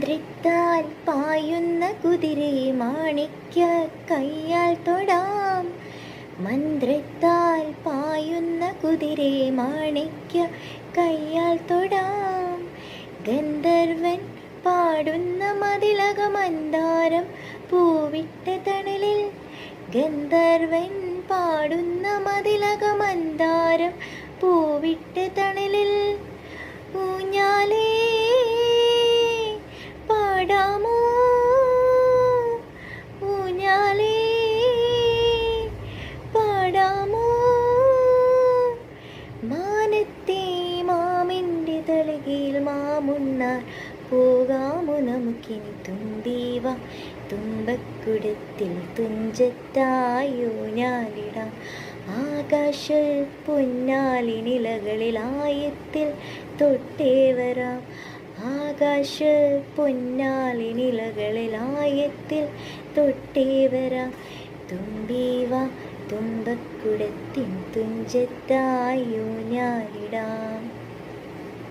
മന്ത്രത്താൽ പായുന്ന കുതിരയെ മാണിക്യ കയ്യാൽ തൊടാം. മന്ത്രത്താൽ പായുന്ന കുതിരയെ മാണിക്യ കയ്യാൽ തൊടാം. ഗന്ധർവൻ പാടുന്ന മതിലക മന്ദാരം പൂവിട്ട തണലിൽ. ഗന്ധർവൻ പാടുന്ന മതിലക മന്ദാരം പൂവിട്ട തണലിൽ. ഊഞ്ഞാലേ പാടാമോ, ഊഞ്ഞാലേ പാടാമോ. മാനത്തെ മാമിൻ്റെ തളികയിൽ മാമുണ്ണാൻ പോകാമോ നമുക്കിനി. തുമ്പീവ തുമ്പക്കുടത്തിൽ തുഞ്ചത്തായോ ഞാനിടാം. ആകാശ പൊന്നാലിനിലകളിൽ ആയത്തിൽ തൊട്ടേ വരാം. ആകാശ പൊന്നാലിനിലകളിൽ ആയത്തിൽ തൊട്ടേ വരാം. തുമ്പീവ തുമ്പക്കുടത്തിൻ തുഞ്ചത്തായോ ഞാനിടാം.